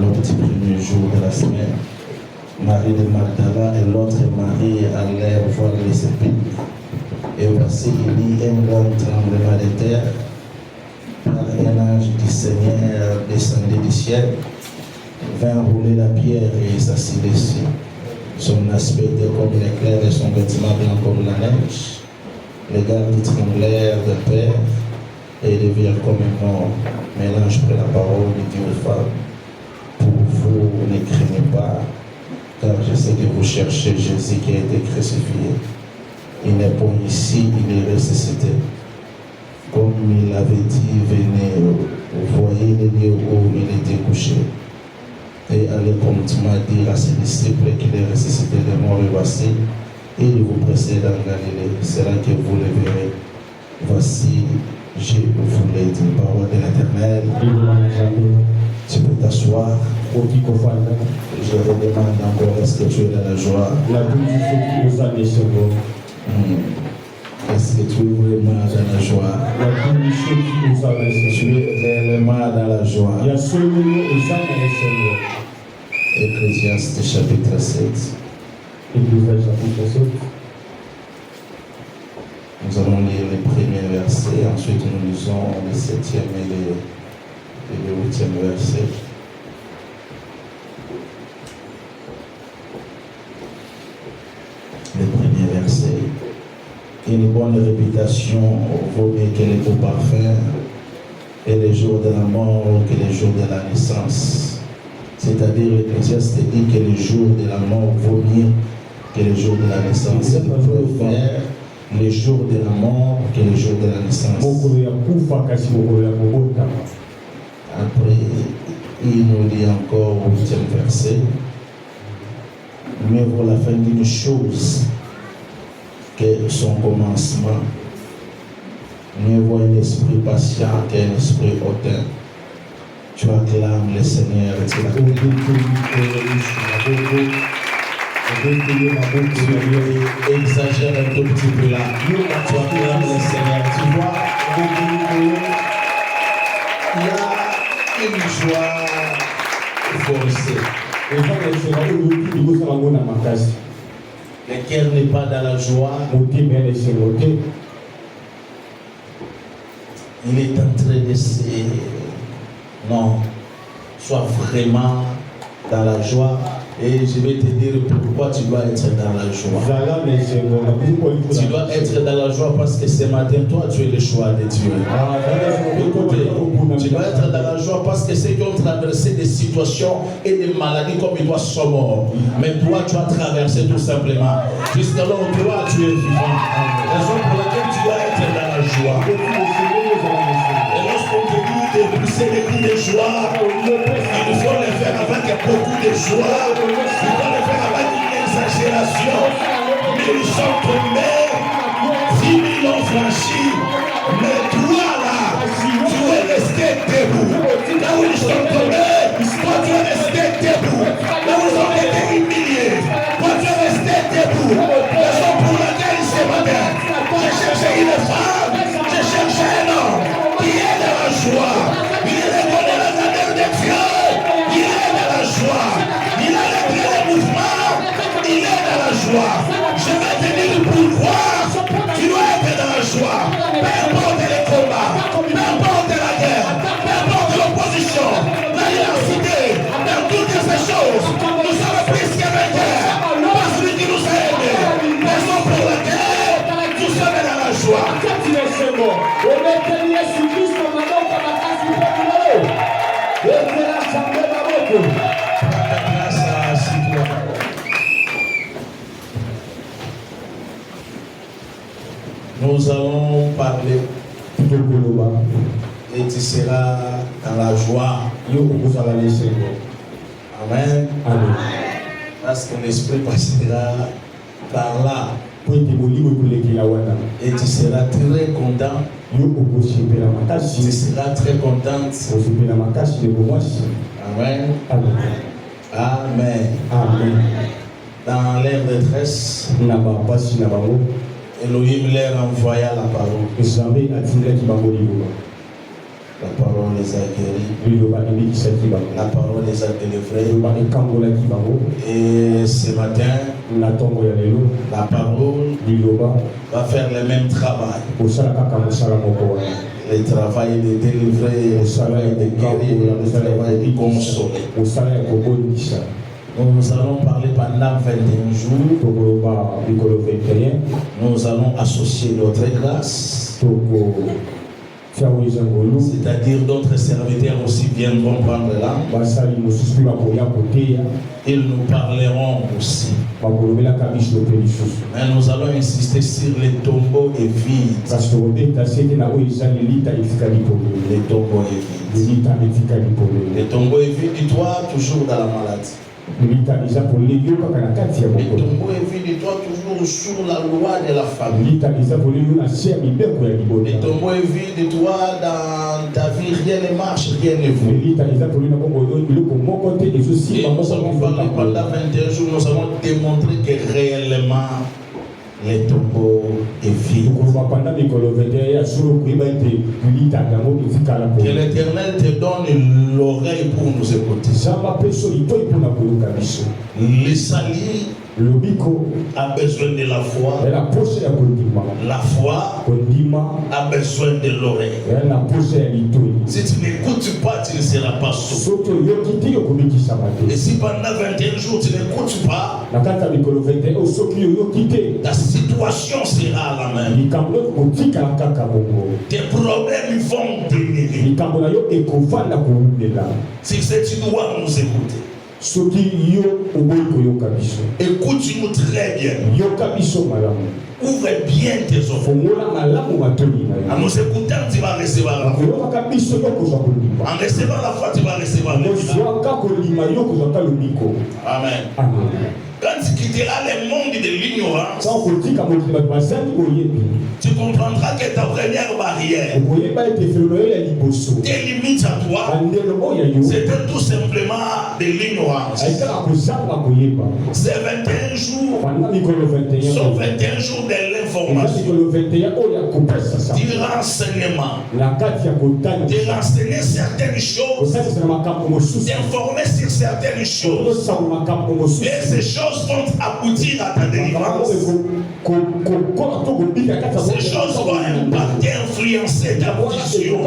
le petit premier jour de la semaine. Marie de Magdala et l'autre Marie allèrent voir les sépulcres. Et voici, il y a un grand tremblement de terre. Car un ange du Seigneur descendait du ciel, vint rouler la pierre et s'assit dessus. Son aspect était comme l'éclair et son vêtement blanc comme la neige. Les gardes tremblèrent de peur et le virent comme un mort. Mais l'ange prit la parole et dit aux femmes, pour vous, ne craignez pas, car je sais que vous cherchez Jésus qui a été crucifié. Il n'est pas ici, il est ressuscité. Comme il avait dit, venez, voyez le lieu où il était couché. Et allez promptement dire à ses disciples qu'il est ressuscité de mort et voici, il vous précède en Galilée. C'est là que vous le verrez. Voici, je vous l'ai dit, parole de l'Éternel. Tu peux t'asseoir. Je redemande encore, est-ce que tu es dans la joie? Est-ce que tu es vraiment dans la joie? Tu es réellement dans la joie. Ecclésiaste chapitre 7. Nous allons lire les premiers versets, ensuite nous lisons le 7e et le 8e verset. Le premier verset. Une bonne réputation vaut mieux que les beaux parfums, et les jours de la mort que les jours de la naissance. C'est-à-dire, l'Ecclésiaste dit que les jours de la mort vaut mieux que les jours de la naissance. Il préfère les jours de la mort que les jours de la naissance. Après, il nous dit encore au 8e verset, mais vaut la fin d'une chose que son commencement. Mieux vaut un esprit patient qu'un esprit hautain. Tu acclames le Seigneur et tu l'acclames. Tu exagères un tout petit peu là. Tu acclames le Seigneur. Tu vois, il y a une joie forcée. Le cœur n'est pas dans la joie. Il est en train de se... Non, sois vraiment dans la joie. Et je vais te dire pourquoi tu dois être dans la joie. Tu dois être dans la joie parce que ce matin, toi, tu es le choix de Dieu. Écoutez, tu dois être dans la joie parce que ceux qui ont traversé des situations et des maladies comme toi sont morts. Mais toi, tu as traversé tout simplement. Jusqu'alors, toi, tu es vivant. Raison pour laquelle tu dois être dans la joie. Et lorsqu'on te dit de pousser les coups de joie, il faut le faire avec beaucoup de joie. Il faut le faire avec une exagération. Mais ils sont tombés, 10 000 ont franchi. Mais toi là, tu es resté debout. Là où ils sont tombés, toi tu es resté debout. Là où ils ont été humiliés, toi tu es resté debout. Raison pour laquelle ce matin, j'ai cherché une femme, j'ai cherché un homme qui est dans la joie. Il reconnaît la grandeur de Dieu. Il est dans la joie. Il a repris le mouvement. Il est dans la joie. Je vais te dire pourquoi tu dois être dans la joie. Peu importe les combats, peu importe la guerre, peu importe l'opposition, l'adversité, dans toutes ces choses, nous sommes plus que vainqueurs. Par celui qui nous a aimés. Raison pour laquelle nous sommes dans la joie. Nous allons parler et tu seras dans la joie. Amen. Amen. Parce que l'esprit passera par là. Et tu seras très content. Tu seras très contente. Amen. Amen. Amen. Dans leur détresse, Elohim leur envoya la parole. La parole les a guéris. La parole les a délivrés. Et ce matin, la parole va faire le même travail. Le travail de délivrer, le travail de guérir, le travail de consoler. Nous allons parler pendant 21 jours. Nous allons associer notre grâce. C'est-à-dire d'autres serviteurs aussi viendront prendre l'âme. Ils nous parleront aussi. Mais nous allons insister sur les tombeaux et vides. Les tombeaux et vides. Les tombeaux et vides, dis-toi toujours dans la maladie. Les tombeaux et vides, dis-toi toujours sur la loi de la famille. Les tombeaux et vides, dis-toi dans ta vie, rien ne marche, rien ne vaut. Et nous allons parler pendant 21 jours, nous allons démontrer que réellement les tombeaux et vides. Que l'Éternel te donne l'oreille pour nous écouter. Les salis a besoin de la foi. La foi a besoin de l'oreille. Si tu n'écoutes pas, tu ne seras pas sauvé. Et si pendant 21 jours tu n'écoutes pas, ta situation sera la même. Tes problèmes vont demeurer. Si tu dois nous écouter, écoute-nous très bien. Ouvre bien tes oreilles. En nous écoutant, tu vas recevoir la foi. En recevant la foi, tu vas recevoir le miracle. Amen. Quand tu quitteras le monde de l'ignorance, tu comprendras que ta première barrière, tes limites à toi, c'était tout simplement de l'ignorance. C'est 21 jours, sont 21 jours de l'information, du renseignement, de renseigner certaines choses, d'informer sur certaines choses. Et ces choses vont aboutir à ta délivrance. Ces choses vont impacter, influencer ta position.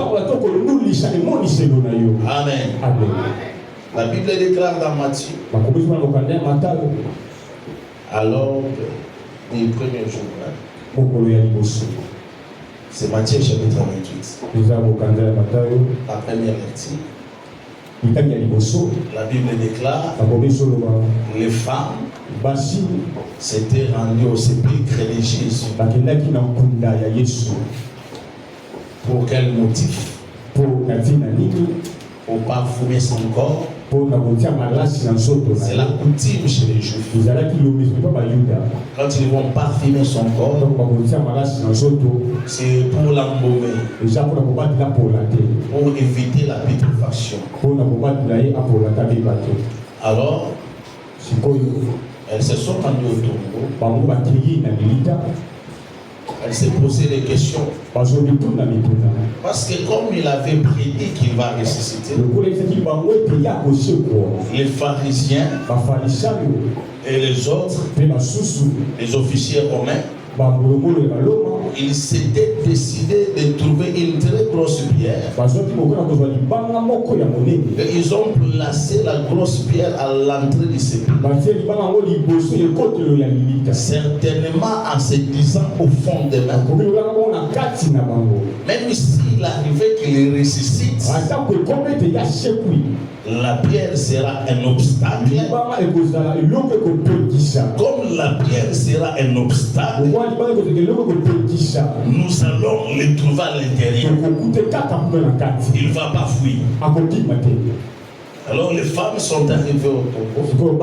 Amen. La Bible déclare dans Matthieu, alors du premier jour, c'est Matthieu chapitre 28. La première lecture. La Bible déclare les femmes s'étaient rendues au sépulcre de Jésus. Pour quel motif? Pour parfumer son corps. C'est la coutume chez les Juifs. Quand ils vont parfumer son corps, c'est pour l'embaumer, pour éviter la putréfaction. Alors, elles se sont rendues au tombeau. Elle s'est posé des questions. Parce que comme il avait prédit qu'il va ressusciter, les pharisiens et les autres, les officiers romains, ils s'étaient décidés de trouver une très grosse pierre. Et ils ont placé la grosse pierre à l'entrée du sépulcre. Certainement en se disant au fond de même s'il arrivait qu'il ressuscite, la pierre sera un obstacle. Comme la pierre sera un obstacle, nous allons le trouver à l'intérieur. Il ne va pas fuir. Alors les femmes sont arrivées au tombeau.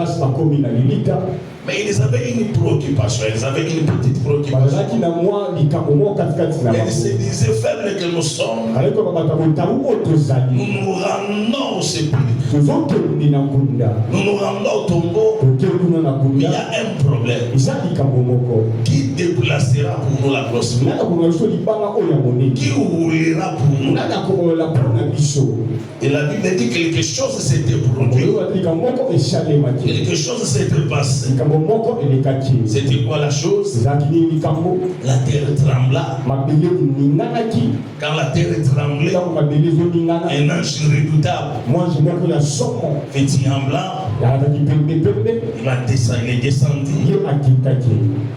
Mais ils avaient une préoccupation, ils avaient une petite préoccupation. Ils se disaient, faibles que nous sommes, nous nous rendons au sépulcre, nous nous rendons au tombeau. Il y a un problème. Qui déplacera pour nous la grosse pierre? Qui ouvrira pour nous? Et la Bible dit que quelque chose s'était produit. Quelque chose s'était passé. C'était quoi la chose? La terre trembla. Quand la terre tremblait, un ange redoutable, vêtu en blanc, il est descendu.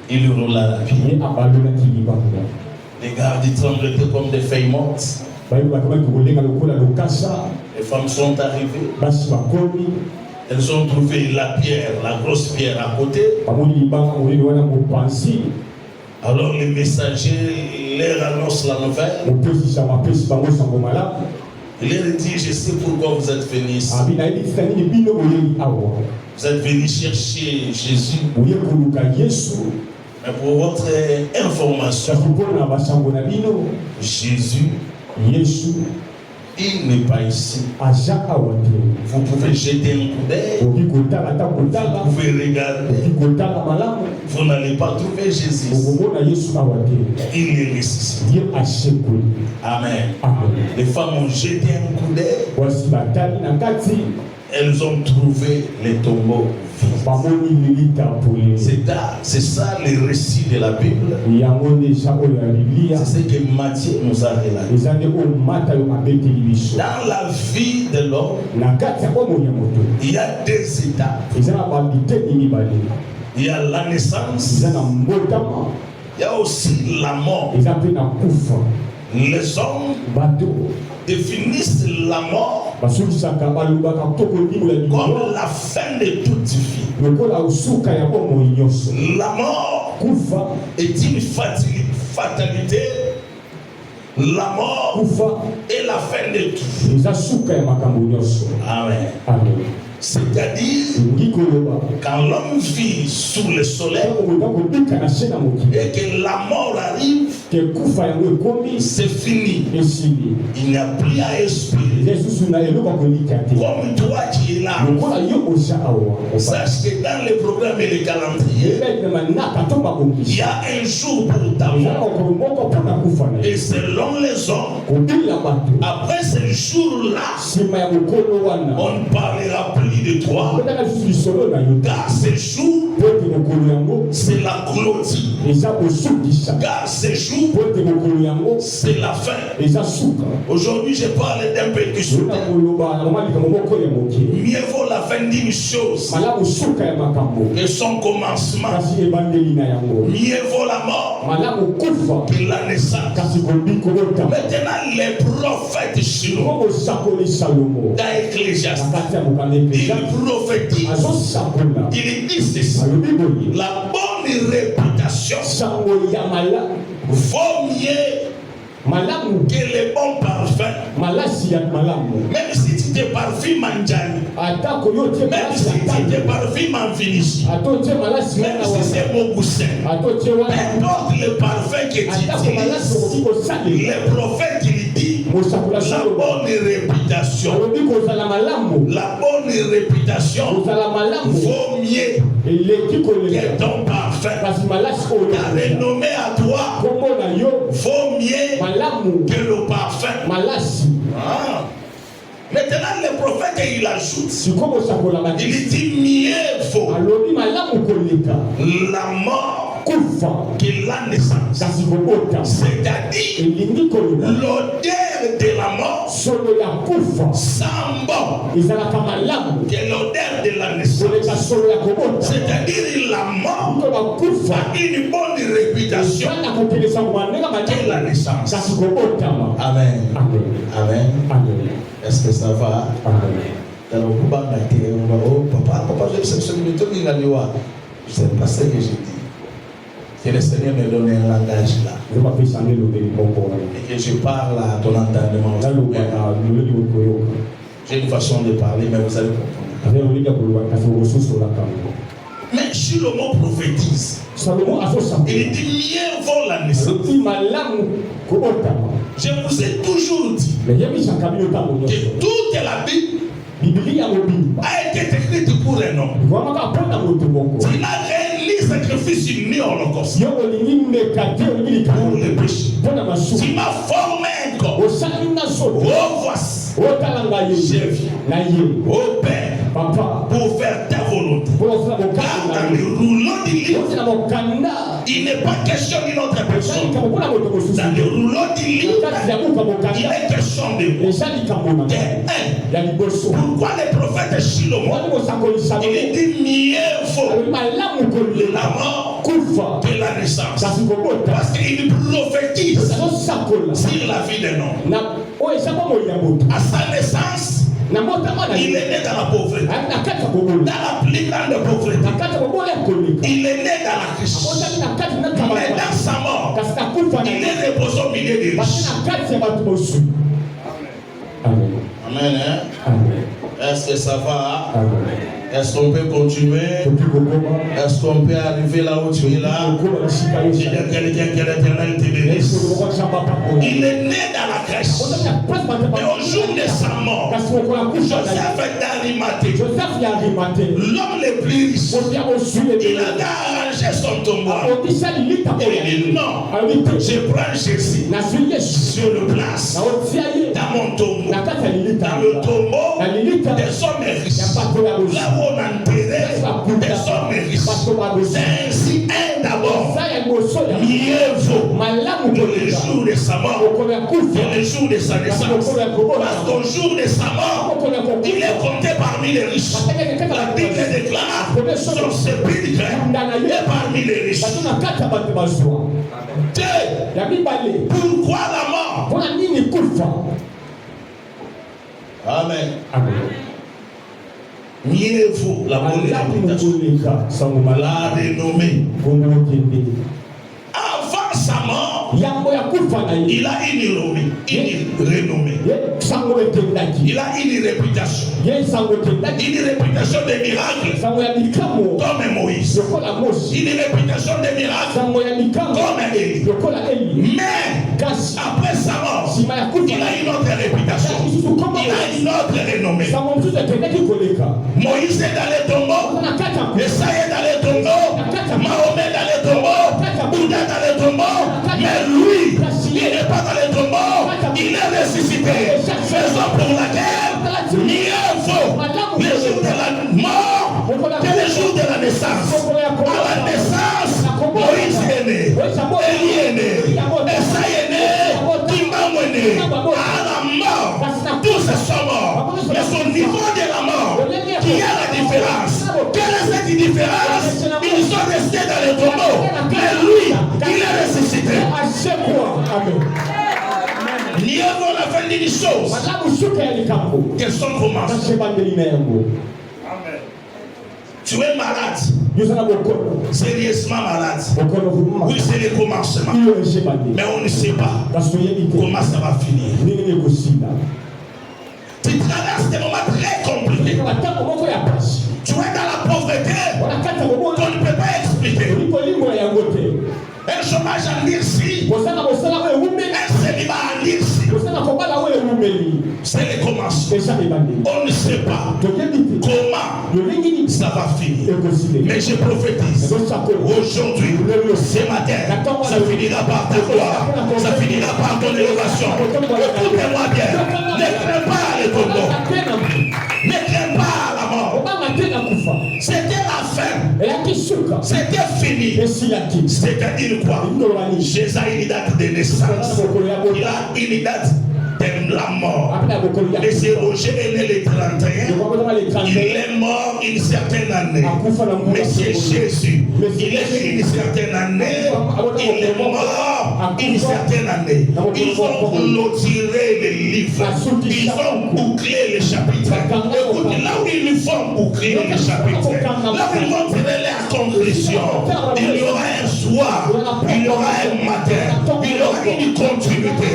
Il roula la pierre. Les gardes tremblaient comme des feuilles mortes. Les femmes sont arrivées. Elles ont trouvé la pierre, la grosse pierre à côté. Alors les messagers leur annoncent la nouvelle. Il leur dit, je sais pourquoi vous êtes venus ici. Vous êtes venus chercher Jésus. Mais pour votre information, Jésus, il n'est pas ici. Vous pouvez jeter un coup d'œil. Vous pouvez regarder. Vous n'allez pas trouver Jésus. Il est ressuscité. Amen. Les femmes ont jeté un coup d'œil. Elles ont trouvé les tombeaux vides. C'est ça le récit de la Bible. C'est ce que Matthieu nous a relaté. Dans la vie de l'homme, il y a deux étapes. Il y a la naissance. Il y a aussi la mort. Les hommes définissent la mort comme la fin de toute vie. La mort est une fatalité. La mort est la fin de tout. Amen. C'est-à-dire, quand l'homme vit sous le soleil et que la mort arrive, c'est fini. Il n'y a plus à espérer. Comme toi qui es là, sache que dans les programmes et les calendriers, il y a un jour pour ta mort. Et selon les hommes, après ce jour-là, on ne parlera plus de toi, car ce jour, c'est la clôture, car ce jour, c'est la fin. Aujourd'hui, je parle d'un petit soudain. Mieux vaut la fin d'une chose que son commencement. Mieux vaut la mort que la naissance. Maintenant, les prophètes chez nous, dans Ecclésiaste, il prophétise, il dit ceci: la bonne réputation vaut mieux que les bons parfums. Même si tu te parfumes en Djani, même si tu te parfumes en Finishi, même si c'est Mogoussin, peu importe le parfum que tu utilises, le prophète il dit la bonne réputation. La bonne réputation vaut mieux que ton parfum. Ta renommée à toi vaut mieux que le parfum. Ah. Maintenant, le prophète il ajoute, il dit mieux vaut la mort que la naissance. C'est-à-dire l'odeur de la mort sent bon que l'odeur de la naissance. C'est-à-dire la mort a une bonne réputation que la naissance. Amen. Amen. Est-ce que ça va? Amen. Papa, je sais pas ce que j'ai dit. Que le Seigneur me donne un langage là. Et que je parle à ton entendement. J'ai une façon de parler, mais vous allez comprendre. Mais Shlomo prophétise. Il dit mieux vaut la naissance. Je vous ai toujours dit que toute la Bible a été écrite pour un homme. Il a réalisé le sacrifice uni holocauste pour les péchés. Il m'a formé un corps. Oh voici, je viens au Père pour faire ta volonté. Car dans le rouleau du livre, il n'est pas question d'une autre personne. Dans le rouleau du livre, il est question de moi. Pourquoi le prophète Shlomo, il dit mieux vaut la mort que la naissance? Parce qu'il prophétise sur la vie d'un homme. À sa naissance, il est né dans la pauvreté, dans la plus grande pauvreté. Il est né dans la richesse, mais dans sa mort, il est reposé au milieu des riches. Amen. Amen. Amen. Est-ce que ça va? Amen. Est-ce qu'on peut continuer? Est-ce qu'on peut arriver là où tu es là? J'ai dit que l'Éternel te bénisse. Il est né dans la crèche. Et au jour de sa mort, Joseph est d'Arimathée. L'homme le plus riche. Il a arrangé son tombeau. Il dit non, je prends Jésus. Je le place dans mon tombeau. Dans le tombeau des hommes riches. Là où on enterrait des hommes riches. C'est ainsi d'abord. Mieux vaut que le jour de sa mort que le jour de sa naissance. Parce qu'au jour de sa mort, il est compté parmi les riches. La Bible déclare son sépulcre est parmi les riches. Pourquoi la mort? Amen. Mieux vaut la bonne réputation, la renommée. Avant sa mort, il a une renommée. Il a une réputation. Une réputation de miracles comme Moïse. Une réputation de miracles comme Élie. Mais après sa mort, il a une autre réputation. Il a une autre renommée. Moïse est dans les tombeaux. Esaïe est dans les tombeaux. Mahomet est dans les tombeaux. Bouddha est dans les tombeaux. Mais lui, il n'est pas dans les tombeaux. Il est ressuscité. Faisons pour laquelle mieux vaut le jour de la mort que le jour de la naissance. À la naissance, Moïse est né. Élie est né. Esaïe est né. Timam est né. À la mort, tous sont morts. Mais au niveau de la mort, qui a la différence? Quelle est cette différence? Ils sont restés dans les tombeaux. Mais lui, il est ressuscité. Mieux vaut la fin d'une chose que son commencement. Tu es malade, sérieusement malade. Oui, c'est le commencement. Mais on ne sait pas comment ça va finir. Tu traverses des moments très compliqués. Tu es dans la pauvreté qu'on ne peut pas expliquer. Un chômage en Irsi, un célibat en Irsi. C'est le commencement. On ne sait pas comment ça va finir. Mais je prophétise aujourd'hui, ce matin, ça finira par ta gloire, ça finira par ton élévation. Écoutez-moi bien, ne crains pas les tombeaux, ne crains pas la mort. C'était la fin, c'était fini. C'est-à-dire quoi? Jésus a une date de naissance, il a une date de la mort. Et c'est Roger est né le 31. Il est mort une certaine année. Mais c'est Jésus. Il est né une certaine année. Il est mort une certaine année. Ils ont clôturé les livres. Ils ont bouclé les chapitres. Écoute, là où ils vont boucler les chapitres, là où ils vont tirer la conclusion, il y aura un soir, il y aura un matin, il y aura une continuité.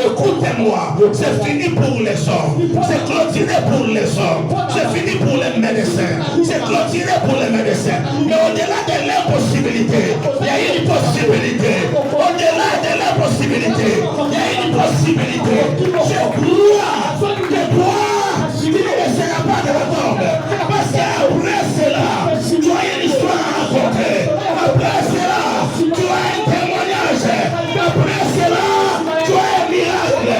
Écoutez-moi. C'est fini pour les hommes. C'est clôturé pour les hommes. C'est fini pour les médecins. C'est clôturé pour les médecins. Mais au-delà de l'impossibilité, il y a une possibilité. Au-delà de l'impossibilité, il y a une possibilité. Je crois qu'il ne sera pas de la tombe. Parce qu'après cela, tu as une histoire à raconter. Après cela, tu as un témoignage. Après cela, tu as un miracle.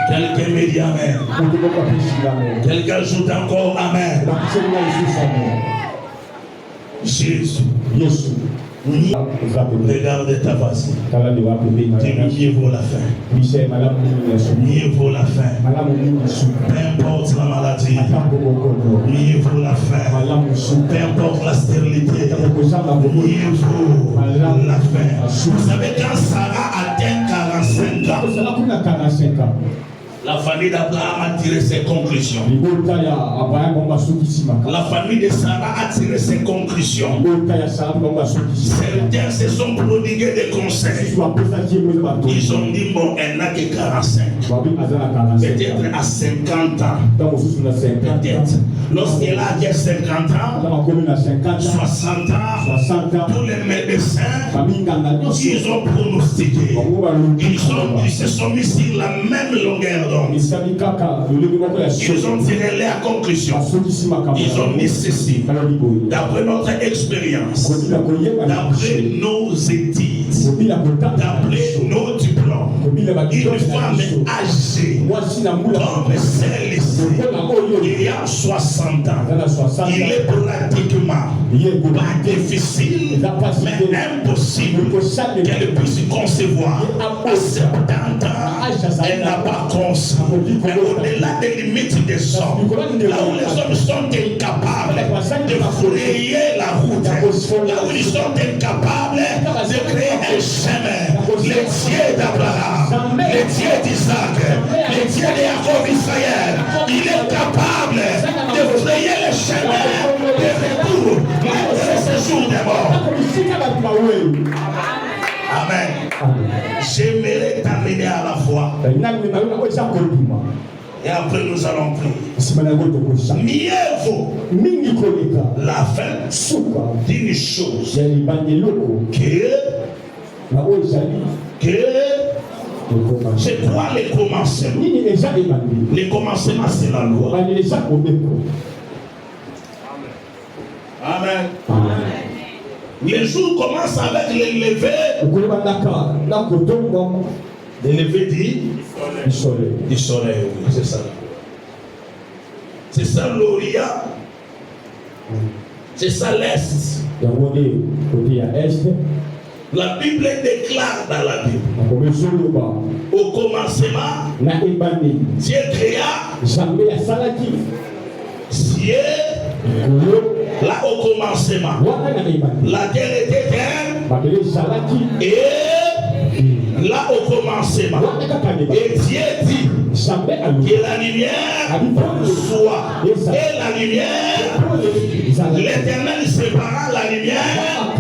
Quelqu'un me dit amen. Quelqu'un ajoute encore amen. Jésus. Regarde ta face. Mieux vaut la fin. Mieux vaut la fin. Peu importe la maladie. Mieux vaut la fin. Peu importe la stérilité. Mieux vaut la fin. Vous savez, quand Sarah atteint 45 ans, la famille d'Abraham a tiré ses conclusions. La famille de Sarah a tiré ses conclusions. Certains se sont prodigués des conseils. Ils ont dit, bon, elle n'a que 45. Peut-être à 50 ans. Peut-être. Lorsqu'elle a 50 ans, 60 ans, tous les médecins, ils ont pronostiqué. Ils se sont mis sur la même longueur d'onde. Ils ont tiré la conclusion. Ils ont mis ceci. D'après notre expérience, d'après nos études, d'après nos diplômes, une femme âgée comme celle-ci, il y a 60 ans, il est pratiquement pas difficile, mais impossible qu'elle puisse concevoir. À 70 ans, elle n'a pas conçu. Mais au-delà des limites des hommes, là où les hommes sont incapables de frayer la route, là où ils sont incapables de créer un chemin, les dieux d'Abraham, les dieux d'Isaac, les dieux de Jacob Israël, il est capable de frayer le chemin de retour, même dans ce jour des morts. Amen. J'aimerais t'amener à la foi. Et après nous allons prier. Mieux vaut la fin d'une chose que c'est quoi les commencements? Les commencements, c'est la loi. Amen. Les jours commencent avec les levées. Les levées du soleil, oui, c'est ça. C'est ça l'Orient. C'est ça l'Est. La Bible déclare dans la Bible. Au commencement, Dieu créa. Dieu, là au commencement, la terre était terre. Et là au commencement, et Dieu dit que la lumière soit. Et la lumière, l'Éternel sépara la lumière.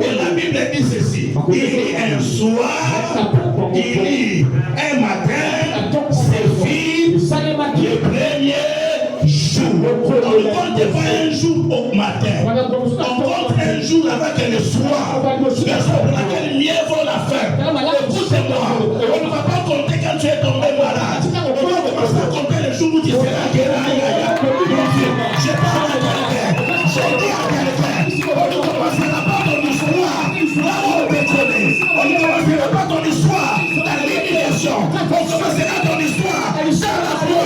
Et la Bible dit ceci: il y a un soir, il y a un matin, c'est fini, le premier jour. On compte pas un jour au matin, on compte un jour avec le soir. Raison pour laquelle mieux vaut la fin. Écoutez-moi, on ne va pas compter quand tu es tombé malade. On va commencer à compter les jours où tu seras guéri. Je parle à quelqu'un, je dis à quelqu'un, on ne commencera pas ton histoire là où on te connaît. On ne commencera pas ton histoire dans l'humiliation. On commencera ton histoire dans la foi.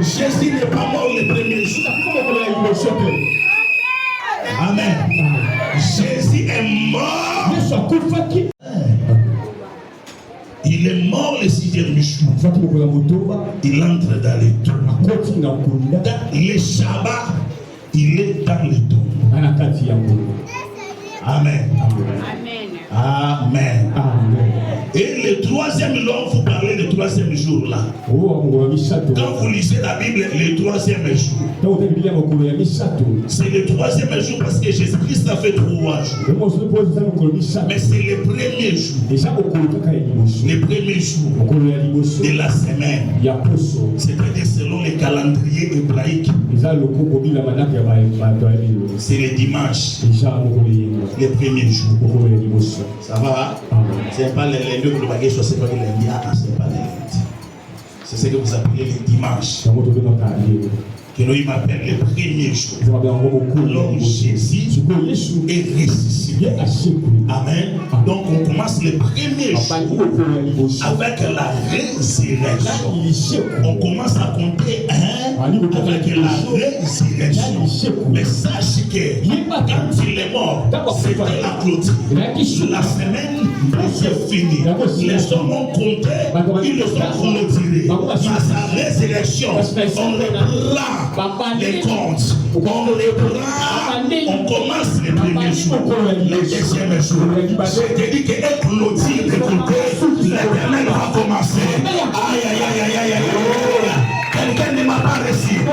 Jésus n'est pas mort le premier jour. Amen. Jésus est mort. Il est mort le 6e jour. Il entre dans les tombes. Dans le Shabbat, il est dans les tombes. Amen. Amen. Et le troisième, là, vous parlez du troisième jour là. Quand vous lisez la Bible, le troisième jour. C'est le troisième jour parce que Jésus-Christ a fait 3 jours. Mais c'est le premier jour. Le premier jour de la semaine. C'est-à-dire selon le calendrier hébraïque. C'est le dimanche. Le premier jour. Ça va? C'est pas le lundi que vous voyez, c'est pas le lundi, c'est pas le lundi. C'est ce que vous appelez le dimanche. Que nous m'appelle le premier jour. Alors Jésus est ressuscité. Amen. Donc on commence le premier jour avec la résurrection. On commence à compter avec la résurrection. Mais sache que quand il est mort, c'était la clôture. La semaine c'est fini. Les hommes ont compté, ils les ont clôturés. À sa résurrection, on reprend les comptes, on les prend, on commence les premiers jours, le deuxième jour. Je te dis que les clôtures de côté, l'éternel va commencer. Aïe, aïe, aïe, aïe, aïe, aïe. Quelqu'un ne m'a pas reçu. Les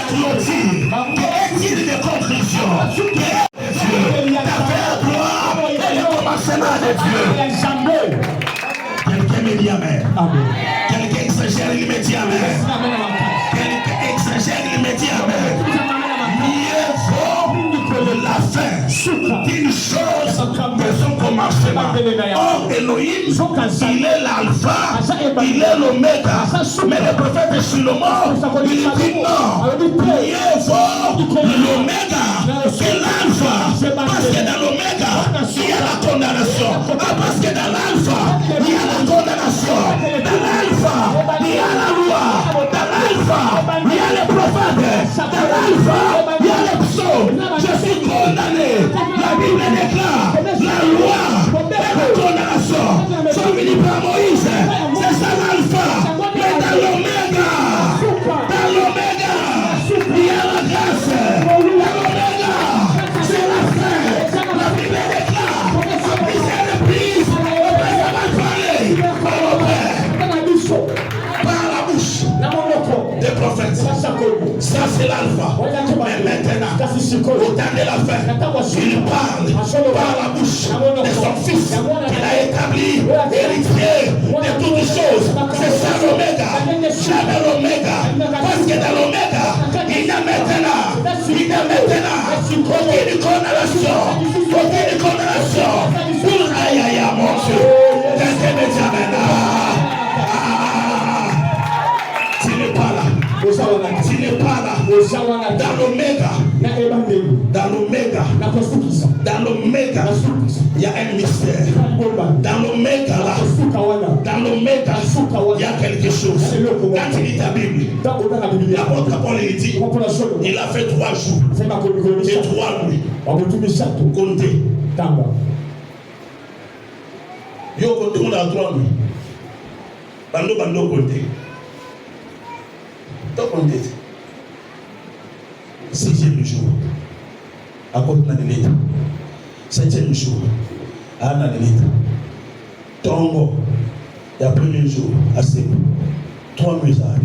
clôtures, est-il de conclusion? Dieu, ta fait gloire, et le commencement de Dieu. Quelqu'un me dit Amen. Quelqu'un exagère, il me dit Amen. Exagère, il me dit Amen. Mieux vaut la fin d'une chose que son commencement. Or, Elohim, il est l'alpha, il est l'oméga. Mais le prophète Shilomon, il dit non. Mieux vaut l'oméga que l'alpha. Parce que dans l'oméga, il y a la condamnation. Parce que dans l'alpha, il y a la condamnation. Dans l'alpha, il y a la loi. Dans l'alpha, il y a les prophètes. Dans l'alpha, il y a les psaumes. Je suis condamné. La Bible déclare la loi et la condamnation sont venues par Moïse. C'est ça l'alpha. Mais dans l'oméga, il y a la grâce. Dans l'oméga, c'est la fin. La Bible déclare à plusieurs reprises. Après avoir parlé par le Père, par la bouche des prophètes. Ça c'est l'alpha. Mais maintenant, au temps de la fin, il parle par la bouche de son fils qu'il a établi, héritier de toutes choses. C'est ça l'oméga, jamais l'oméga. Parce que dans l'oméga, il y a maintenant aucune condamnation. Aucune condamnation. Aïe aïe aïe mon Dieu. Quelqu'un me dit Amen. Tu n'es pas là. Tu n'es pas là. Dans l'oméga, il y a un mystère. Dans l'oméga, il y a quelque chose. Quand il lit ta Bible, l'apôtre Paul dit, il a fait 3 jours et 3 nuits. Comptez. Yo comptez, on a 3 nuits. Bando comptez. Toi comptez. 6e jour, à côté de l'État. 7e jour, à l'État. Tombo, il y a 1er jour, à Sébou. 3 musards.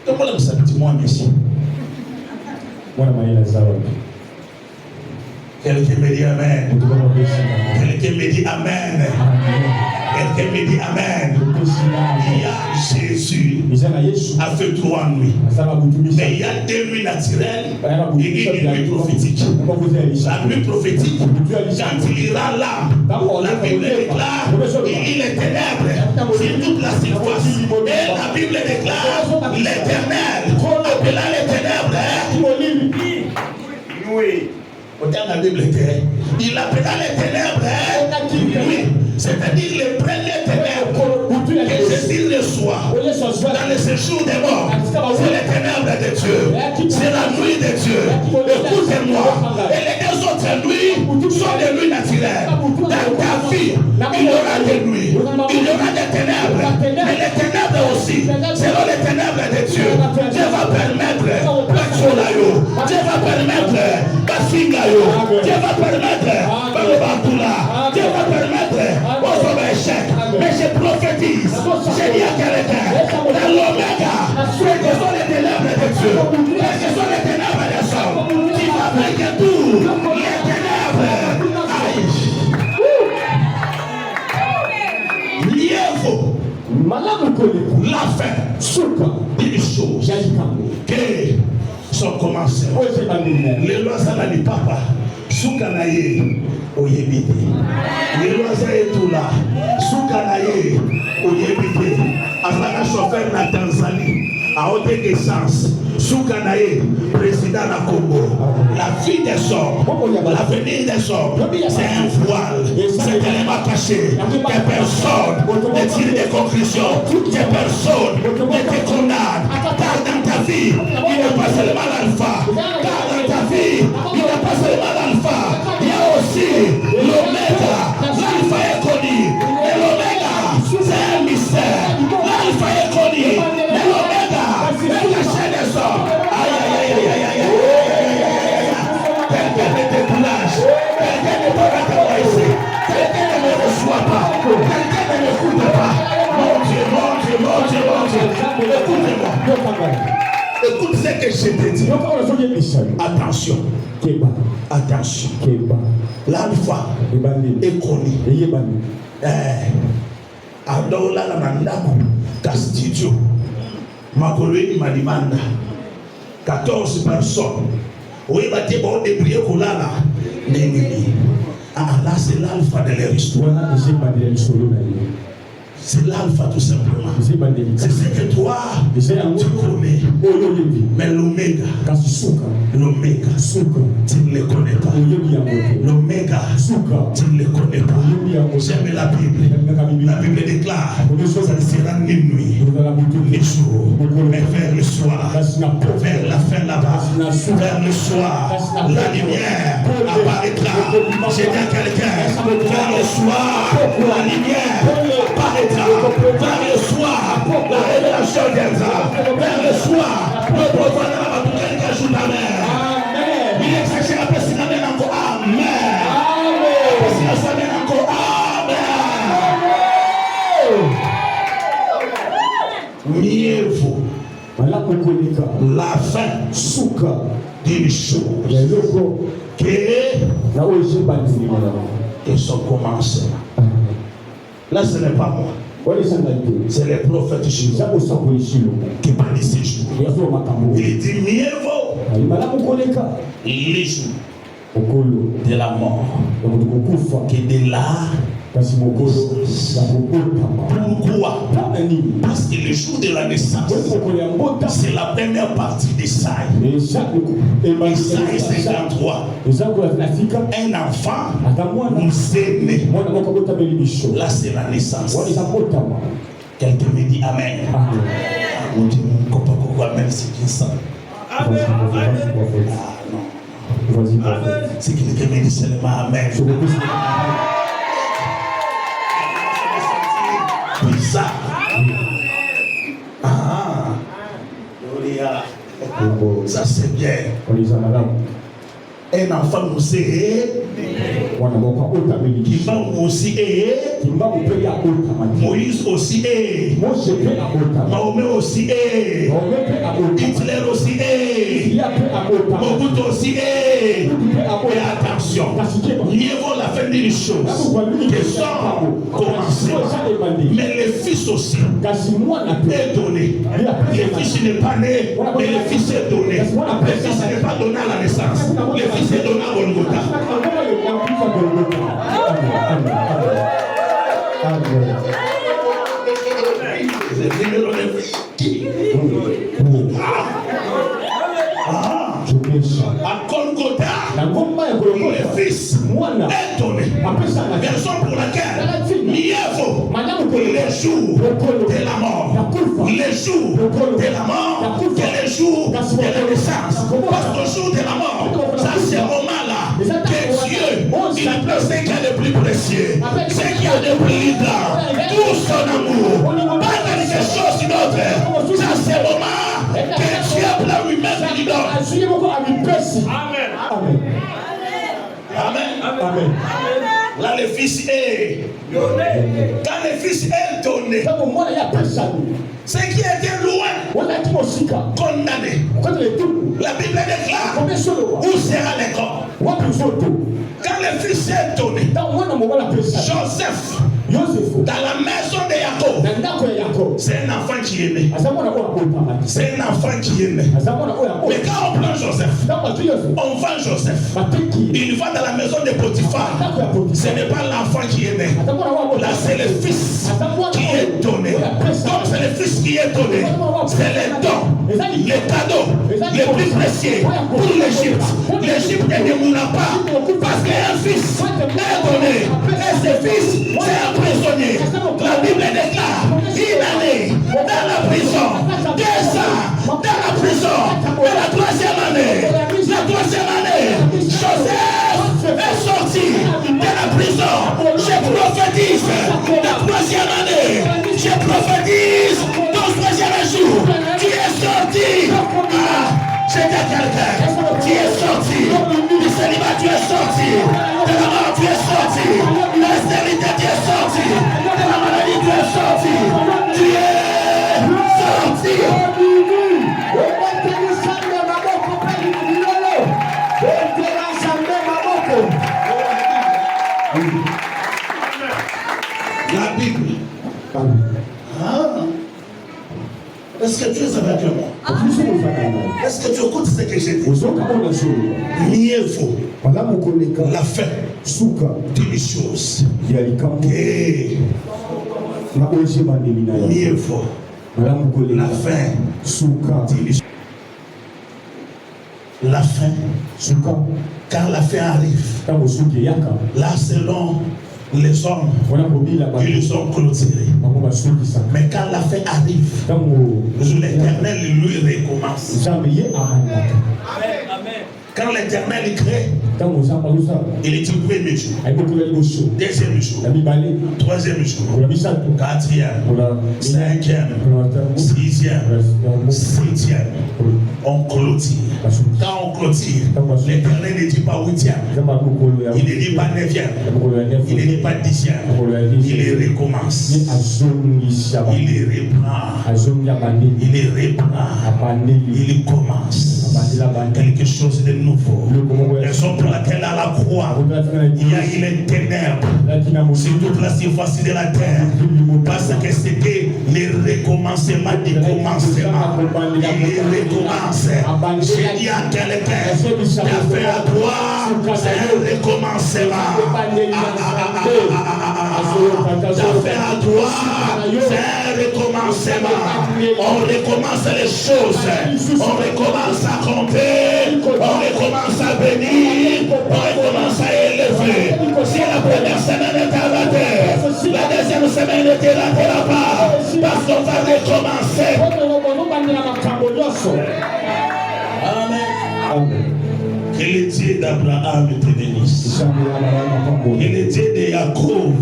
Donc, voilà, ça dit moi, monsieur. Voilà, quelqu'un me dit Amen. Quelqu'un me dit Amen. Quelqu'un me dit Amen. Il y a Jésus a fait 3 nuits. Mais il y a 2 nuits naturelles et une nuit prophétique. La nuit prophétique, quand il ira là, la Bible déclare il est ténèbres sur toute la surface. Et la Bible déclare l'Éternel appela les ténèbres. Oui. Au terme de la Bible, il appela les ténèbres nuit. C'est-à-dire les premières ténèbres que Jésus reçoit dans le séjour des morts. C'est les ténèbres de Dieu. C'est la nuit de Dieu. Écoutez-moi. Et les 2 autres nuits sont des nuits naturelles. Dans ta vie, il y aura des nuits. Il y aura des ténèbres. Mais les ténèbres aussi, selon les ténèbres de Dieu, Dieu va permettre Dieu va permettre Dieu va permettre, Dieu va permettre aux hommes échecs. Mais je prophétise, j'ai dit à quelqu'un, dans l'Oméga, ce sont les ténèbres de Dieu, ce sont les ténèbres des hommes, qui fabriquent tout, les ténèbres. La fin d'une chose qui sont commencés. Les lois ça n'a papa. Soukanaye oyebite. Les lois ça est tout là. Soukanaye oyebite. Afin chauffeur na Tanzanie à haute essence. Soukanaye président de Congo. La vie des hommes, l'avenir des hommes, c'est un voile, c'est tellement caché. Des personnes ne tirent des conclusions, des personnes ne te condamnent. Car dans ta vie, il n'est pas seulement l'alpha. Car dans ta vie, il n'est pas seulement l'alpha. Il y a aussi l'oméga. L'alpha est connu. Et l'oméga, c'est un mystère. L'alpha est connu. Et l'oméga, c'est la chaîne des hommes. Aïe, aïe, aïe, aïe, aïe, aïe. Quelqu'un ne te coulage. Quelqu'un ne te regarde ici. Quelqu'un ne me reçoit pas. Quelqu'un ne m'écoute pas. Mon Dieu, mon Dieu, mon Dieu, mon Dieu. Écoutez-moi. Écoute ce que je te dis. Attention. Attention. L'alpha est connu. Adola la mandako Castillo. Makolweni Malimanda. 14 personnes. Oui, bah tu bon débrouiller Kolala. Ah là c'est l'alpha de leur histoire. C'est l'alpha tout simplement. C'est ce que toi tu connais. Mais l'oméga, l'oméga, tu ne le connais pas. L'oméga, tu ne le connais pas. J'aime la Bible. La Bible déclare ça sera ni nuit, ni jour, mais vers le soir, vers la fin là-bas, vers le soir, la lumière apparaîtra. J'ai dit à quelqu'un, vers le soir, la lumière apparaîtra. Vers le soir, la révélation viendra. Vers le soir, le prophète va tout quelqu'un joue la mer. Il exagère après si la mer encore. Amen. Si la mer encore. Amen. Mieux vaut la fin d'une chose qu'ils sont commencés. Là, ce n'est pas moi. C'est le prophète Jésus qui parle ces jours. Il dit mieux vaut les jours de la mort que de là. Pourquoi? Parce que le jour de la naissance, c'est la première partie des sailles. Isaïe 53. Un enfant nous est né. Là, c'est la naissance. Quelqu'un me dit Amen. Amen, c'est qui ça? Amen. C'est quelqu'un me dit seulement Amen. Bizarre. Ça c'est bien. Un enfant nous est qui va aussi Moïse aussi Mahomet aussi Hitler aussi Mobutu aussi et attention, mieux vaut la fin d'une chose que sans commencer. Mais le fils aussi est donné. Le fils n'est pas né, mais le fils est donné. Le fils n'est pas donné à la naissance. Le fils est donné à Golgotha. À Golgotha, le fils est donné. Raison pour laquelle mieux vaut les jours de la mort, les jours de la mort que les jours de la naissance. Parce qu'au jour de la mort, ça c'est au moment-là que Dieu, il place ce qu'il y a de plus précieux, ce qu'il y a de plus grand, tout son amour, pas quelque chose d'autre. Ça c'est au moment que Dieu peut lui-même lui donne. Amen. Amen. Amen. Là, le Fils est donné. Quand le Fils est donné, ce qui était loin, condamné. La Bible déclare où sera le corps. Quand le Fils est donné, Joseph, dans la maison de Jacob, c'est un enfant qui est né. C'est un enfant qui est né. Mais quand on prend Joseph, on vend Joseph. Il va dans la maison de Potiphar. Ce n'est pas l'enfant qui est né. Là, c'est le Fils qui est donné. Donc, c'est le Fils qui est donné. C'est le don, le cadeau, le plus précieux pour l'Égypte. L'Égypte ne mourra pas parce qu'un Fils est donné. Et ce Fils, c'est un prisonnier. La Bible déclare une année dans la prison, 2 ans dans la prison, et la 3e année, Joseph est sorti de la prison. Je prophétise la 3e année, je prophétise ton 3e jour, tu es sorti. J'ai dit à quelqu'un, tu es sorti du célibat, tu es sorti de la mort, tu es sorti de la stérilité, tu es sorti de la maladie, tu es sorti, tu es sorti. La Bible. Est-ce que tu es avec moi? Est-ce que tu écoutes ce que j'ai dit? Mieux vaut la fin d'une chose. Et mieux vaut la fin d'une chose. La fin, quand la fin arrive, là selon les hommes, ils sont clôturés. Mais quand la fin arrive, l'Éternel lui recommence. Quand l'Éternel crée, il est du premier jour, 2e jour, 3e jour, 4e, 5e, 6e, 7e. On clôture. Quand on clôture, l'Éternel ne dit pas 8e, il ne dit pas 9e, il ne dit pas 10e, il recommence. Il reprend. Il reprend. Il commence. Quelque chose de nouveau. Raison pour laquelle à la croix, il y a eu les ténèbres sur toute la surface de la terre. Parce que c'était le recommencement du commencement. Il recommence. J'ai dit à quelqu'un, la fin à toi, c'est un recommencement. La fin à toi, c'est un recommencement. On recommence les choses. On recommence à compter. On recommence à bénir. On recommence à élever. Si la première semaine était ratée, la deuxième semaine était ratée là-bas. Parce qu'on va recommencer. Amen. Que le Dieu d'Abraham te bénisse. Que le Dieu de Jacob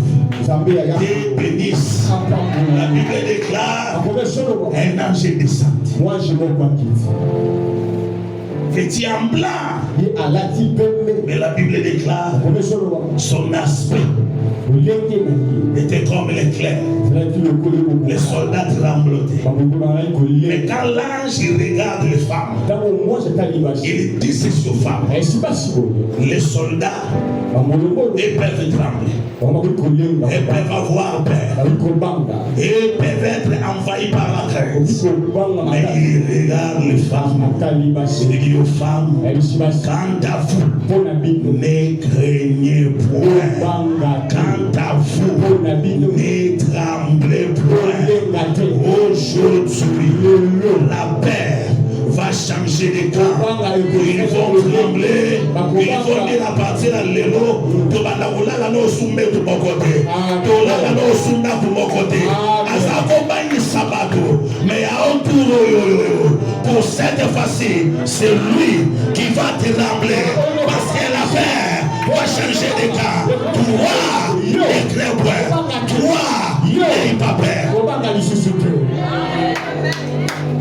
te bénisse. La Bible déclare un ange est descendu. Vêtu en blanc. Mais la Bible déclare son aspect était comme l'éclair. Les soldats tremblotaient. Mais quand l'ange regarde les femmes, il dit ceci aux femmes. Les soldats, ils peuvent trembler. Ils peuvent avoir peur. Ils peuvent être envahis par la crainte. Mais il regarde les femmes. Il dit aux femmes, quant à vous, ne craignez point. Quant à vous, ne tremblez point. Aujourd'hui, la paix va changer de camp. Ils vont trembler. Ils vont dire à partir de l'élo, tu vas la no soumet de mon côté. Tu vas la no soumet de mon côté. Asa compagnie sabato. Mais à un tour, pour cette fois-ci, c'est lui qui va te trembler. Parce que la paix va changer de camp. Toi, ne crains point. Toi, n'aie pas peur.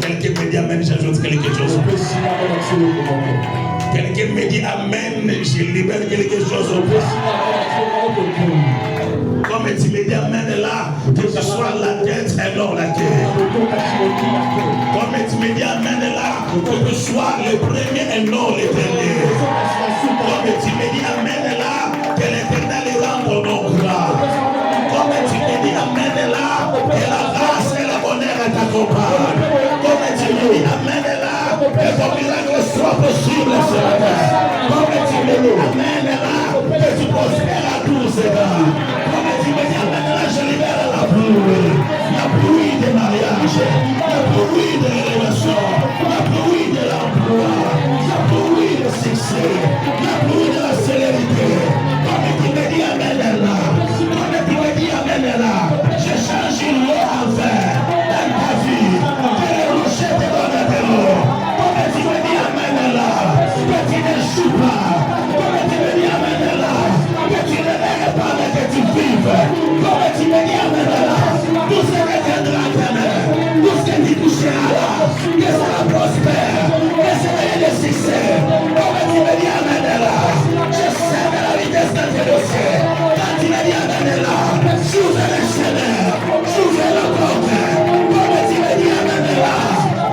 Quelqu'un peut dire, mais j'ajoute quelque chose. Quelqu'un Quelqu'un me dit Amen, je libère quelque chose au cœur. Comme tu me dis Amen là, que tu sois la tête et non la queue. Comme tu me dis Amen là, que tu sois le premier et non le dernier. Comme tu me dis Amen là, que l'Éternel rende ton nom grand. Comme tu me dis Amen là, que la grâce et le bonheur t'accompagnent. Comme tu me dis Amen là, que ton miracle soit possible ce matin. Comme tu me dis Amen là, que tu prospères à tous ces gars. Comme tu me dis Amen là, je libère la pluie de mariage, la pluie de l'élévation, la pluie de l'emploi, la pluie de succès, la pluie de la célérité. Comme tu me dis Amen là, comme tu me dis Amen là, je change une loi en fer dans ta vie, que les rochers te donnent de l'eau. Comme tu me dis Amen là, que tu n'échoues pas. Comme tu me dis Amen là, que tu ne rêves pas mais que tu vives. Comme tu me dis Amen là, tout ce que tu entraînes, tout ce que tu toucheras là, que ça prospère, que ça ait le succès. Comme tu me dis Amen là, je sais de la vitesse de tes dossiers. Quand tu me dis Amen là, j'ouvre les chemins, j'ouvre la porte. Comme tu me dis Amen là,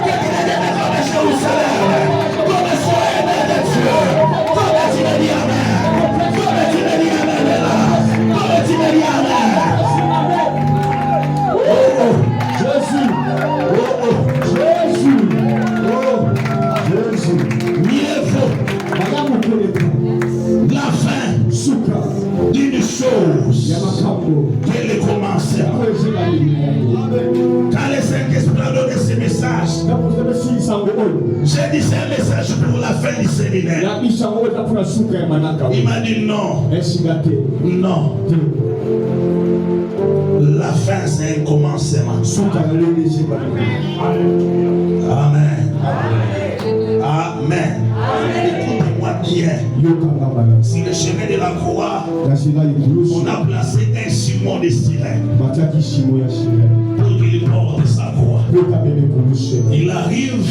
que tu ne donnes comme Jérusalem, comme sois aimé de Dieu. Comme tu me dis Amen, comme tu me dis Amen là, comme tu me dis Amen. Jésus, Jésus, Jésus. Mieux vaut la fin d'une chose que le commencement. Quand le Saint-Esprit a donné ce message, j'ai dit c'est un message pour la fin du séminaire. Il m'a dit non. Non. La fin c'est un commencement. Amen. Amen. Écoutez-moi bien. Si le chemin de la croix, on a placé un Simon de Cyrène pour qu'il porte sa croix. Il arrive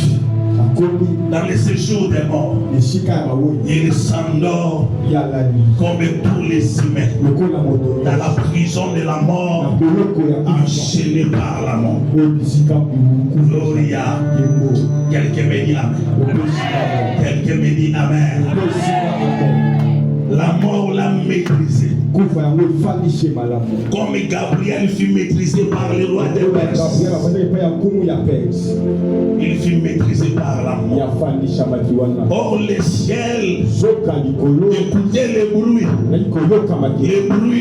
dans le séjour des morts. Il s'endort comme tous les humains dans la prison de la mort, enchaîné par la mort. Gloria. Quelqu'un me dit Amen. Quelqu'un me dit Amen. La mort l'a maîtrisé. Comme Gabriel fut maîtrisé par le roi des Perses, il fut maîtrisé par la mort. Or le ciel écoutait le bruit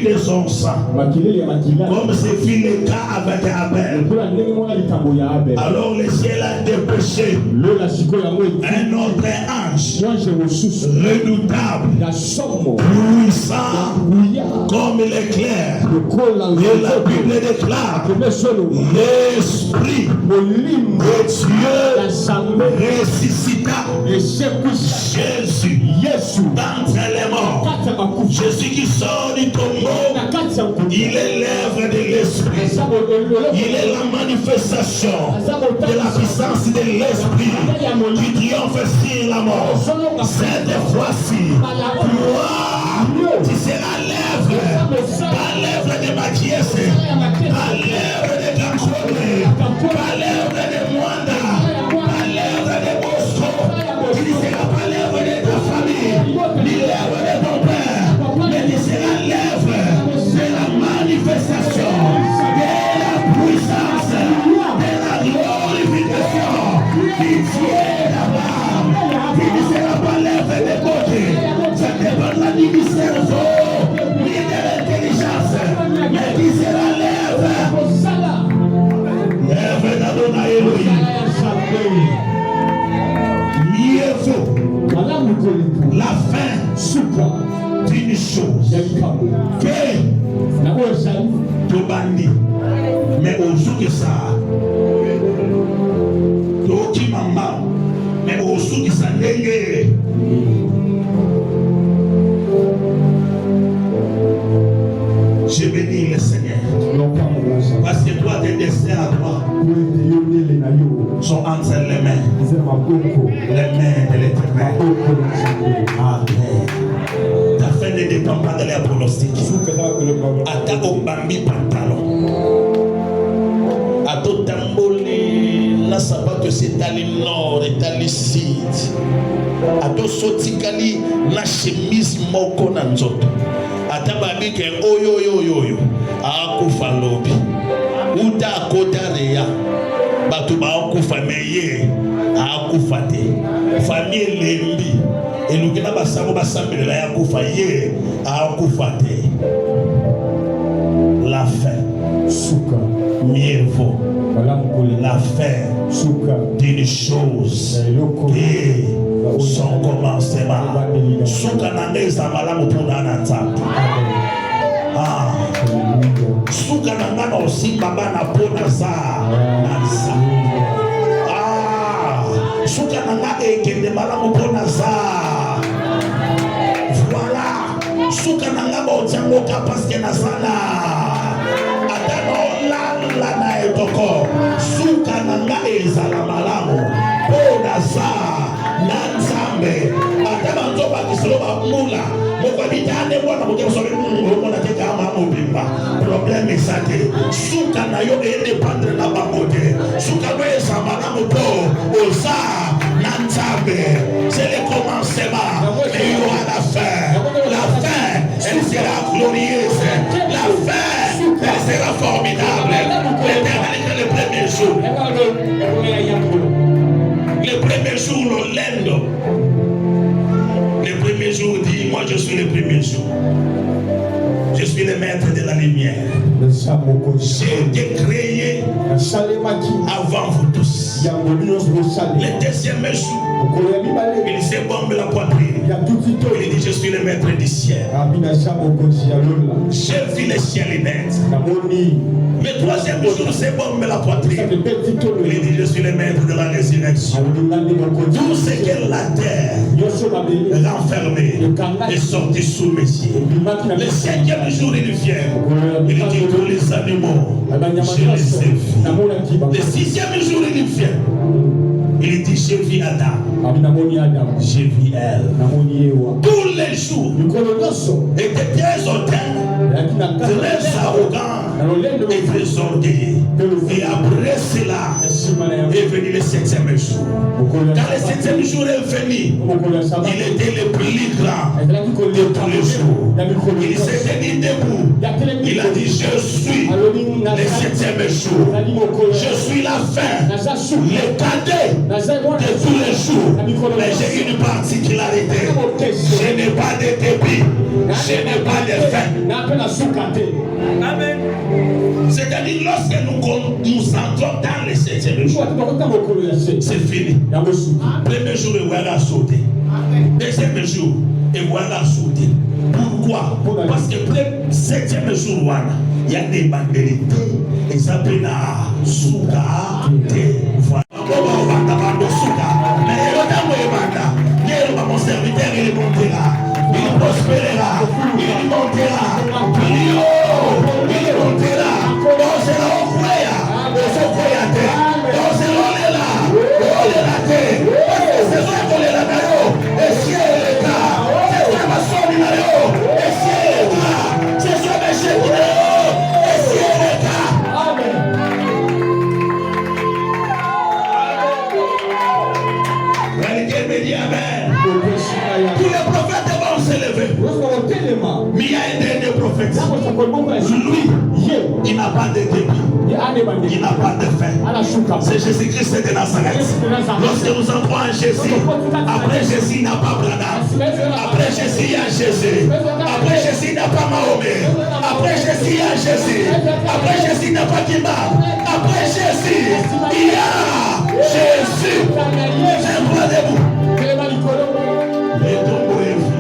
de son sang, comme ce fut le cas avec Abel. Alors le ciel a dépêché un autre ange redoutable, puissant comme l'éclair. Et la Bible déclare l'Esprit de Dieu ressuscita Jésus d'entre les morts. Jésus qui sort du tombeau, il est l'œuvre de l'Esprit. Il est la manifestation de la puissance de l'Esprit qui triomphe sur la mort. Cette fois-ci, tu seras l'œuvre, pas l'œuvre de Mathias, pas l'œuvre de Gakone, pas l'œuvre de Mwanda, pas l'œuvre de Bosco. Tu ne seras pas l'œuvre de ta famille, ni l'œuvre de ton père, mais tu seras l'œuvre de la manifestation, de la puissance, de la glorification du Dieu là-bas. Tu ne seras pas l'œuvre de beauté, ça ne dépend pas du cerveau, ni de l'intelligence, mais tu seras l'œuvre d'Adonai Elohim. Mieux vaut la fin d'une chose que Tobandi, mais au jour que ça, Toki Mama, mais au jour que ça n'est. Je bénis le Seigneur. Parce que toi, tes destins à toi sont entre les mains Les mains de l'Éternel. Amen. Ta fin ne dépend pas de l'air pronostic. Ata obambi pantalon. Ato tamboli na sapato setali nord etali sud. Ato sotikali na chemise moko na nzoto. Ata babi ke oyo akufa lobi. Uta akota reya. Batu ba akufa meye akufa te. Famille lembi. Elukina basango basambelela ya akufa ye akufa te. La fin. Souka. Mieux vaut la fin d'une chose et son commencement. Souka nangeza malamu puna nanzapa. Souka nangana aussi baba na pona za nanza. Souka nangana ekende malamu pona za. Voilà. Souka nangana otiangoka paske na zala. Lana etoko suka nanga ezala malamu pona za nanzambe ataba nzoba kisoloba mula mokabitane mwana mokesobe mona teka mama obimba problème esate suka na yo dépendre na bangote suka no ezala malamu po oza nanzambe c'est le commencement et il y aura la fin elle sera glorieuse la fin elle sera formidable. Le premier jour. Le premier jour, l'Olendo. Le premier jour dit, moi je suis le premier jour. Je suis le maître de la lumière. J'ai été créé avant vous tous. Le deuxième jour, il s'est bombé la poitrine. Il dit, je suis le maître du ciel. J'ai vu le ciel net. Mais troisième jour, c'est bombé la poitrine. Il dit, je suis le maître de la résurrection. Tout ce que la terre renfermée est sorti sous mes yeux. Le cinquième jour, il vient. Il dit, tous les animaux, je les ai vus. Le sixième jour, il vient. Il dit, j'ai vu Adam. J'ai vu elle. Tous les jours étaient très hautains, très arrogants et très orgueilleux. Et après cela est venu le septième jour. Quand le septième jour est venu, il était le plus grand de tous les jours. Il s'est tenu debout. Il a dit, je suis le septième jour. Je suis la fin, le cadet de tous les jours. Mais j'ai une particularité. Je n'ai pas de débit. Je n'ai pas de fin. Amen. C'est-à-dire, lorsque nous entrons dans le septième jour, c'est fini. Premier jour, il va sauter. Deuxième jour, il va sauter. Pourquoi? Parce que le septième jour, il y a des bandelités. Et ça peut être souka. Mon serviteur, il montera. Il prospérera. Il montera. Il montera. Dans ce là, tous les prophètes vont s'élever. Mais il y a un dernier prophète. Lui, il n'a pas de débit. Il n'a pas de fin. C'est Jésus-Christ de Nazareth. Lorsque nous entrons en Jésus, après Jésus, il n'a pas Branham. Après Jésus, il y a Jésus. Après Jésus, il n'a pas Mahomet. Après Jésus, il y a Jésus. Après Jésus, il n'a pas Kimba. Après Jésus, il y a Jésus. C'est un point debout. Les tombeaux est vide. Les tombeaux est vide.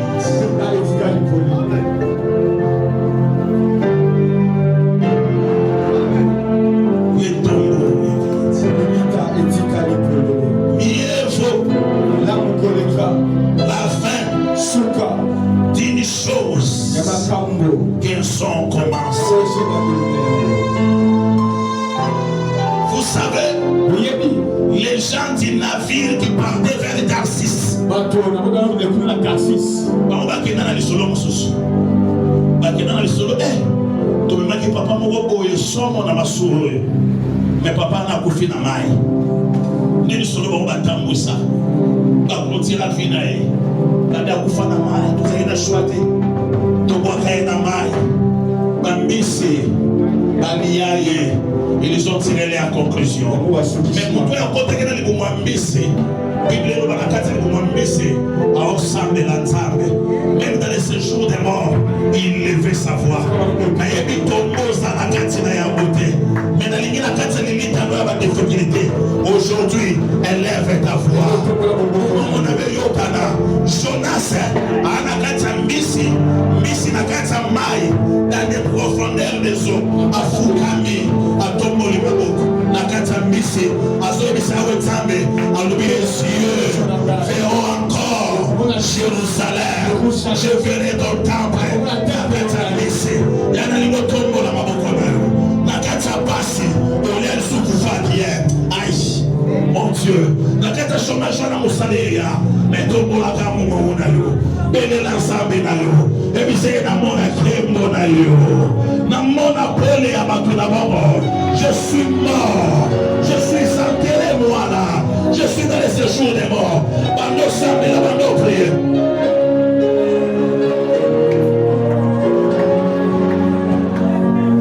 Mieux vaut la fin d'une chose qu'un son commence. Vous savez, les gens du navire qui partaient vers Tarsis, mais papa n'a pas fait na mai. Ni solo bon batambwisa. Ba klotira finae. Dada kufa na mai, tuzaina shwate. To boka na mai. Bambisi baliaye. Ils ont tiré la conclusion. Mais pour toi encore te gena libo mwambisi. Bible no bakata libo mwambisi. A ensemble de la table. Même dans les séjours des morts, il levait sa voix. Mais il dit tombo za la katina ya beauté. Mais dans l'ingénieur quand elle limite à la difficulté, aujourd'hui, elle lève ta voix. On avait Yokana, Jonas, Anakata Missi, Missi Nakata Mai, dans les profondeurs des eaux, à Fukami, à Tombolibabo, Nakata Missi, à Zobisawetambe, à l'oublier les cieux, verront encore Jérusalem, je verrai dans le temple, Nakata Missi, Yana Limotombo la Mabokomero. Aïe, mon Dieu, la carte chômage na musaleya, mais tombo la gamu na yo, bene la sambe na yo, et puis c'est na mona krembo na yo, na mona pele ya batu na babo. Je suis mort, je suis enterré moi là, je suis dans les séjours des morts, bando sambe la bando prier.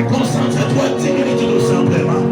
Concentre-toi 10 minutes nous simplement.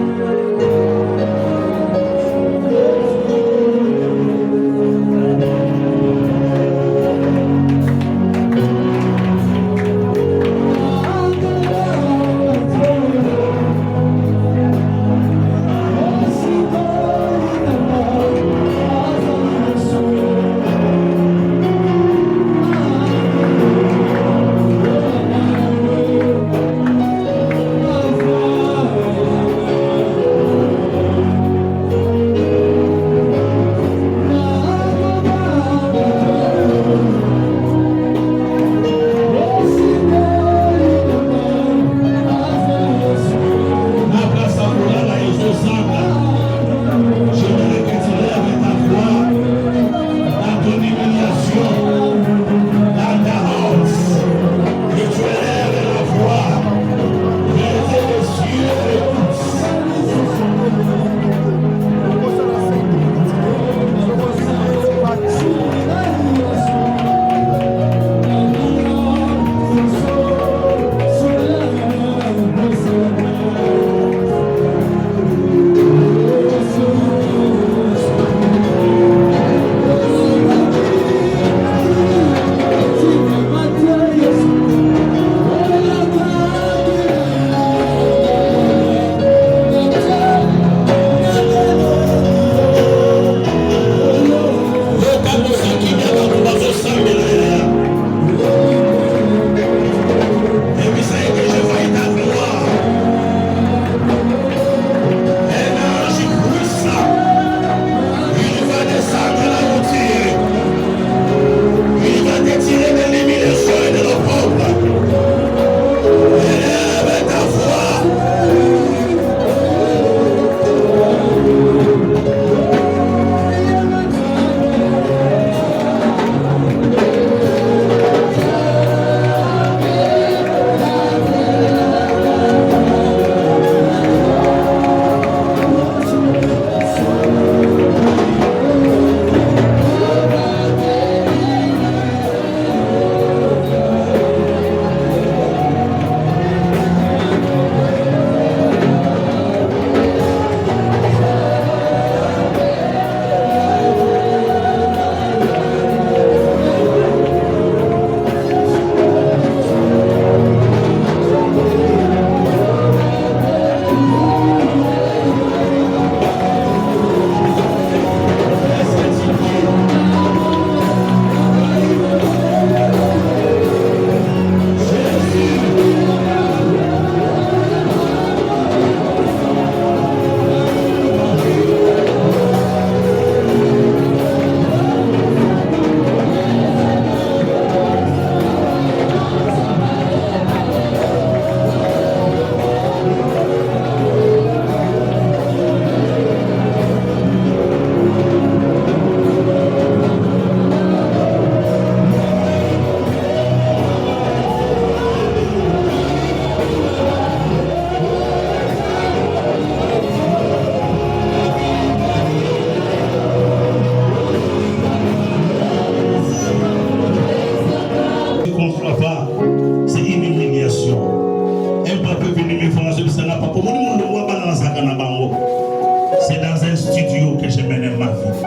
vie.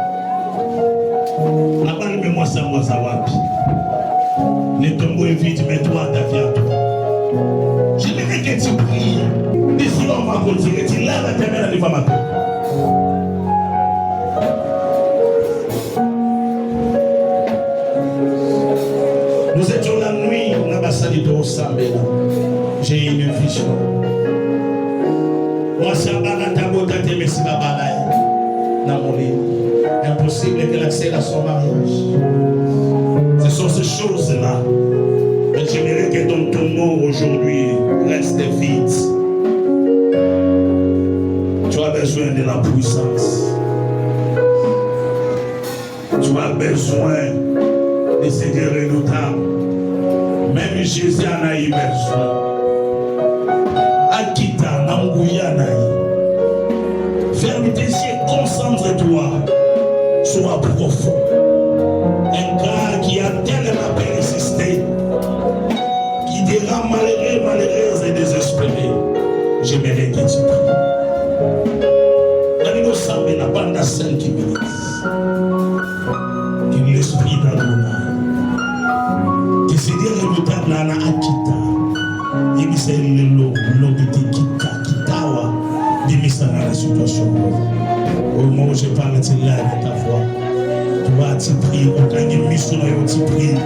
La balle, mais moi, ça va. Ne tombe vite, mais toi, ta vie à toi. J'aimerais que tu pries. D'ici là, on va continuer. Tu lèves la terre, elle va m'appeler. Nous étions la nuit, dans la salle de Osambela. J'ai eu une vision. Moi, c'est un bagage mais c'est pas dans mon lit. Impossible qu'elle accède à son mariage. Ce sont ces choses-là. Mais j'aimerais que ton tombeau aujourd'hui reste vide. Tu as besoin de la puissance. Tu as besoin de ce Dieu redoutable. Même Jésus en a eu besoin. Akita, Nangouya Naï. Ferme tes yeux, concentre-toi. Sois profond. Un gars qui a tellement persisté, qui te rend malheureux et désespéré. J'aimerais que tu pries. Dans nos sambes, n'a pas de 5 minutes. Que l'esprit d'Adonai, que c'est dire le temps de la Akita, il dit c'est l'obité Kitawa, il dit ça dans la situation. Au moment où je parle, tu l'as avec ta voix. Tu vas te prier, on gagne une mission et on te prie.